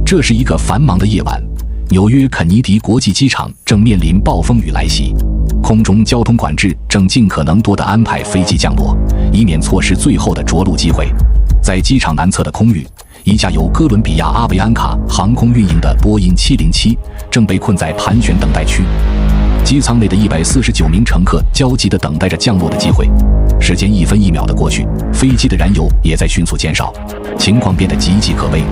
这是一个繁忙的夜晚，纽约肯尼迪国际机场正面临暴风雨来袭，空中交通管制正尽可能多地安排飞机降落，以免错失最后的着陆机会。在机场南侧的空域，一架由哥伦比亚阿维安卡航空运营的波音707正被困在盘旋等待区，机舱内的149名乘客焦急地等待着降落的机会。时间一分一秒地过去，飞机的燃油也在迅速减少，情况变得岌岌可危。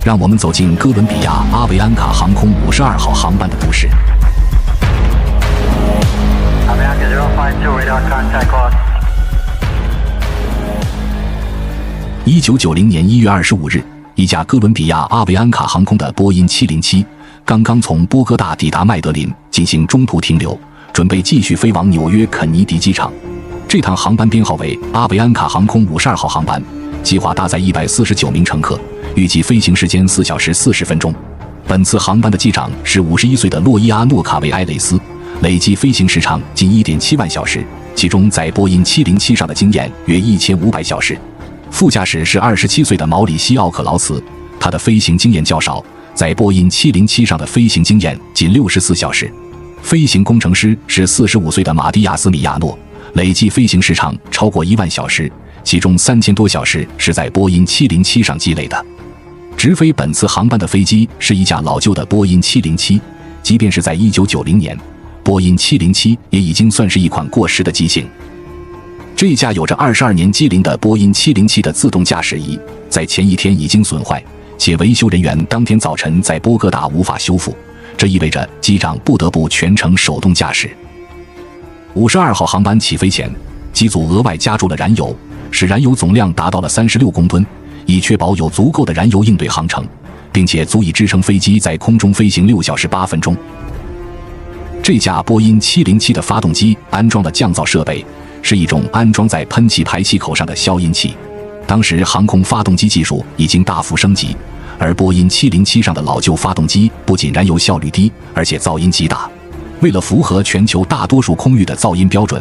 让我们走进哥伦比亚阿维安卡航空52号航班的故事。1990年1月25日，一架哥伦比亚阿维安卡航空的波音707刚刚从波哥大抵达麦德林，进行中途停留，准备继续飞往纽约肯尼迪机场。这趟航班编号为阿维安卡航空52号航班，计划搭载149名乘客，预计飞行时间4小时40分钟。本次航班的机长是51岁的洛伊阿诺卡维埃雷斯，累计飞行时长近 1.7 万小时，其中在波音707上的经验约1500小时。副驾驶是27岁的毛里西奥克劳茨，他的飞行经验较少，在波音707上的飞行经验仅64小时。飞行工程师是45岁的马蒂亚斯米亚诺，累计飞行时长超过1万小时，其中3000多小时是在波音707上积累的。直飞本次航班的飞机是一架老旧的波音707，即便是在1990年，波音707也已经算是一款过时的机型。这架有着22年机龄的波音707的自动驾驶仪在前一天已经损坏，且维修人员当天早晨在波哥大无法修复，这意味着机长不得不全程手动驾驶。52号航班起飞前，机组额外加注了燃油，使燃油总量达到了36公吨，以确保有足够的燃油应对航程，并且足以支撑飞机在空中飞行6小时8分钟。这架波音707的发动机安装了降噪设备，是一种安装在喷气排气口上的消音器。当时航空发动机技术已经大幅升级，而波音707上的老旧发动机不仅燃油效率低，而且噪音极大。为了符合全球大多数空域的噪音标准，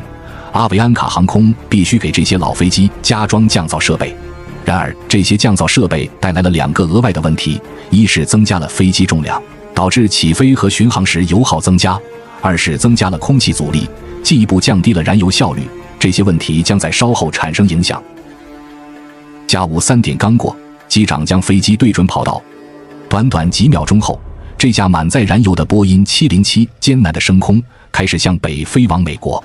阿维安卡航空必须给这些老飞机加装降噪设备。然而，这些降噪设备带来了2个额外的问题：一是增加了飞机重量，导致起飞和巡航时油耗增加；二是增加了空气阻力，进一步降低了燃油效率。这些问题将在稍后产生影响。下午3点刚过，机长将飞机对准跑道。短短几秒钟后，这架满载燃油的波音707艰难地升空，开始向北飞往美国。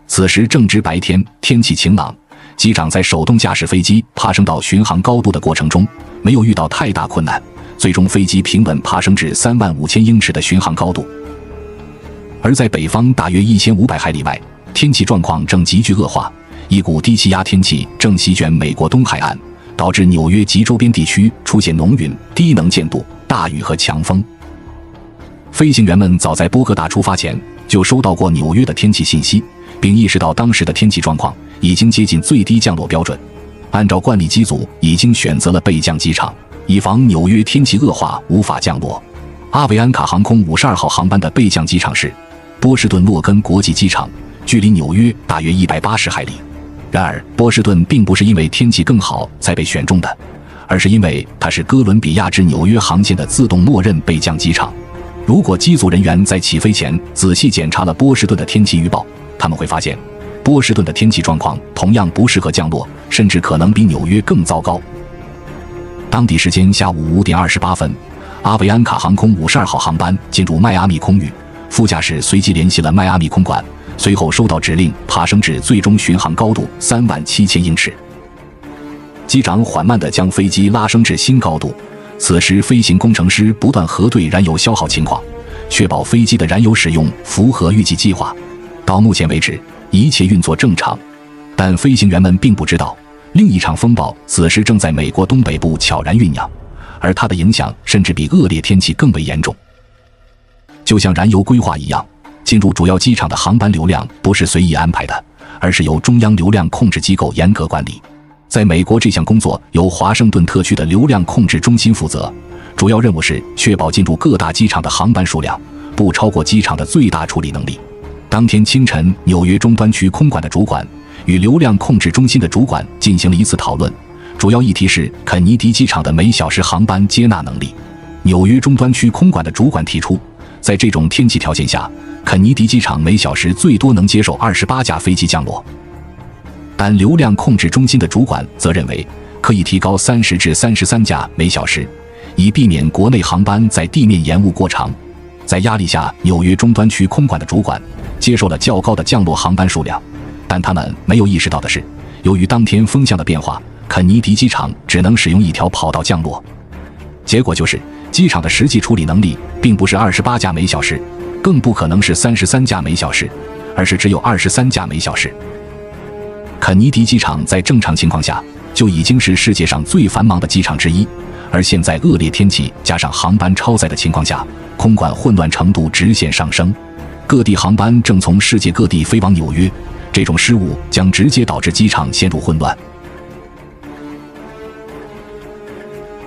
此时正值白天，天气晴朗，机长在手动驾驶飞机爬升到巡航高度的过程中，没有遇到太大困难，最终飞机平稳爬升至35000英尺的巡航高度。而在北方大约1500海里外，天气状况正急剧恶化，一股低气压天气正席卷美国东海岸，导致纽约及周边地区出现浓云、低能见度、大雨和强风。飞行员们早在波哥大出发前就收到过纽约的天气信息，并意识到当时的天气状况已经接近最低降落标准。按照惯例，机组已经选择了备降机场，以防纽约天气恶化无法降落。阿维安卡航空52号航班的备降机场是波士顿洛根国际机场，距离纽约大约180海里。然而，波士顿并不是因为天气更好才被选中的，而是因为它是哥伦比亚至纽约航线的自动默认备降机场。如果机组人员在起飞前仔细检查了波士顿的天气预报，他们会发现波士顿的天气状况同样不适合降落，甚至可能比纽约更糟糕。当地时间下午5点28分，阿维安卡航空52号航班进入迈阿密空域，副驾驶随即联系了迈阿密空管，随后收到指令爬升至最终巡航高度37000英尺。机长缓慢地将飞机拉升至新高度，此时飞行工程师不断核对燃油消耗情况，确保飞机的燃油使用符合预计计划。到目前为止，一切运作正常，但飞行员们并不知道，另一场风暴此时正在美国东北部悄然酝酿，而它的影响甚至比恶劣天气更为严重。就像燃油规划一样，进入主要机场的航班流量不是随意安排的，而是由中央流量控制机构严格管理。在美国，这项工作由华盛顿特区的流量控制中心负责，主要任务是确保进入各大机场的航班数量不超过机场的最大处理能力。当天清晨，纽约中端区空管的主管与流量控制中心的主管进行了一次讨论，主要议题是肯尼迪机场的每小时航班接纳能力。纽约中端区空管的主管提出，在这种天气条件下，肯尼迪机场每小时最多能接受28架飞机降落。但流量控制中心的主管则认为，可以提高30至33架每小时，以避免国内航班在地面延误过长。在压力下，纽约中端区空管的主管接受了较高的降落航班数量，但他们没有意识到的是，由于当天风向的变化，肯尼迪机场只能使用一条跑道降落。结果就是，机场的实际处理能力并不是28架每小时，更不可能是33架每小时，而是只有23架每小时。肯尼迪机场在正常情况下就已经是世界上最繁忙的机场之一，而现在恶劣天气加上航班超载的情况下，空管混乱程度直线上升。各地航班正从世界各地飞往纽约，这种失误将直接导致机场陷入混乱。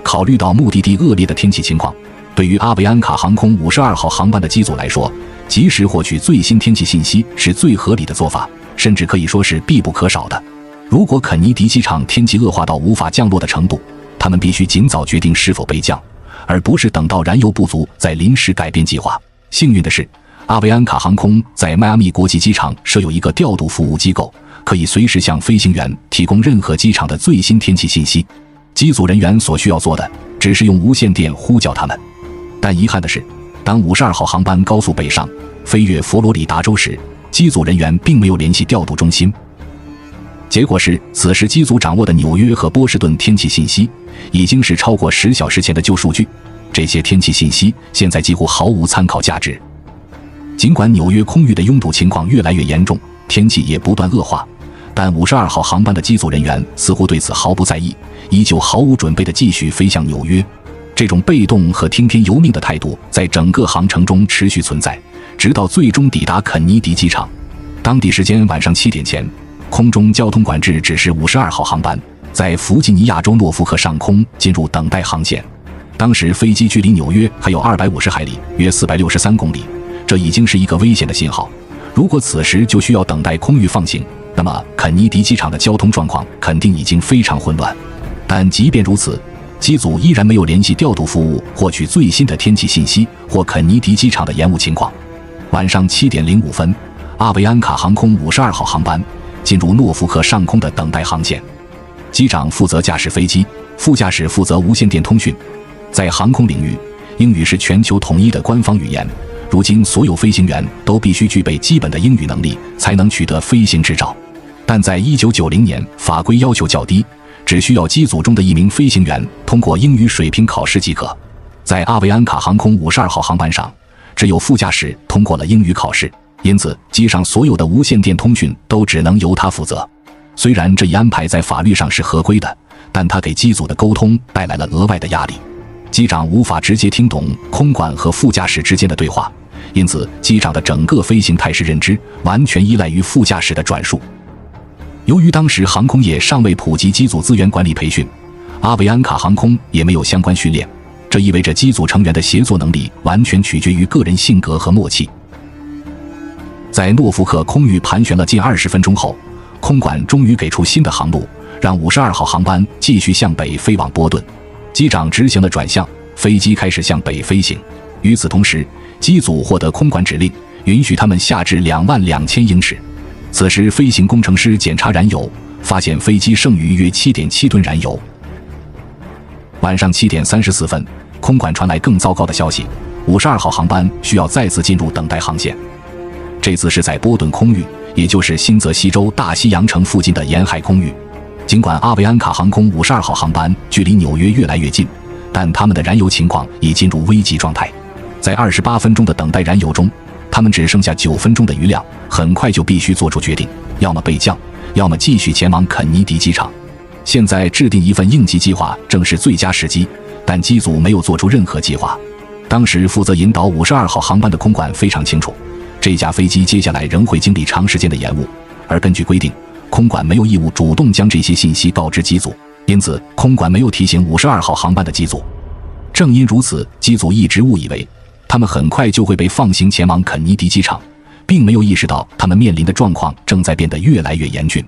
考虑到目的地恶劣的天气情况，对于阿维安卡航空52号航班的机组来说，及时获取最新天气信息是最合理的做法，甚至可以说是必不可少的。如果肯尼迪机场天气恶化到无法降落的程度，他们必须尽早决定是否备降，而不是等到燃油不足再临时改变计划。幸运的是，阿维安卡航空在迈阿密国际机场设有一个调度服务机构，可以随时向飞行员提供任何机场的最新天气信息。机组人员所需要做的只是用无线电呼叫他们。但遗憾的是，当52号航班高速北上飞越佛罗里达州时，机组人员并没有联系调度中心。结果是，此时机组掌握的纽约和波士顿天气信息已经是超过10小时前的旧数据，这些天气信息现在几乎毫无参考价值。尽管纽约空域的拥堵情况越来越严重，天气也不断恶化，但52号航班的机组人员似乎对此毫不在意，依旧毫无准备地继续飞向纽约。这种被动和听天由命的态度在整个航程中持续存在，直到最终抵达肯尼迪机场。当地时间晚上7点前，空中交通管制指示52号航班在弗吉尼亚州诺福克上空进入等待航线。当时飞机距离纽约还有250海里，约463公里，这已经是一个危险的信号。如果此时就需要等待空域放行，那么肯尼迪机场的交通状况肯定已经非常混乱。但即便如此，机组依然没有联系调度服务获取最新的天气信息或肯尼迪机场的延误情况。晚上7点05分，阿维安卡航空52号航班进入诺福克上空的等待航线。机长负责驾驶飞机，副驾驶负责无线电通讯。在航空领域，英语是全球统一的官方语言。如今，所有飞行员都必须具备基本的英语能力，才能取得飞行执照。但在1990年，法规要求较低，只需要机组中的1名飞行员通过英语水平考试即可。在阿维安卡航空52号航班上，只有副驾驶通过了英语考试，因此机上所有的无线电通讯都只能由他负责。虽然这一安排在法律上是合规的，但他给机组的沟通带来了额外的压力。机长无法直接听懂空管和副驾驶之间的对话，因此机长的整个飞行态势认知完全依赖于副驾驶的转述。由于当时航空业尚未普及机组资源管理培训，阿维安卡航空也没有相关训练，这意味着机组成员的协作能力完全取决于个人性格和默契。在诺福克空域盘旋了近20分钟后，空管终于给出新的航路，让52号航班继续向北飞往波顿。机长执行了转向，飞机开始向北飞行。与此同时，机组获得空管指令，允许他们下至22000英尺。此时，飞行工程师检查燃油，发现飞机剩余约 7.7 吨燃油。晚上7点34分，空管传来更糟糕的消息，52号航班需要再次进入等待航线。这次是在波顿空域，也就是新泽西州大西洋城附近的沿海空域。尽管阿维安卡航空52号航班距离纽约越来越近，但他们的燃油情况已进入危急状态。在28分钟的等待燃油中，他们只剩下9分钟的余量，很快就必须做出决定，要么备降，要么继续前往肯尼迪机场。现在制定一份应急计划正是最佳时机，但机组没有做出任何计划。当时负责引导52号航班的空管非常清楚，这架飞机接下来仍会经历长时间的延误，而根据规定，空管没有义务主动将这些信息告知机组，因此空管没有提醒52号航班的机组。正因如此，机组一直误以为他们很快就会被放行前往肯尼迪机场，并没有意识到他们面临的状况正在变得越来越严峻。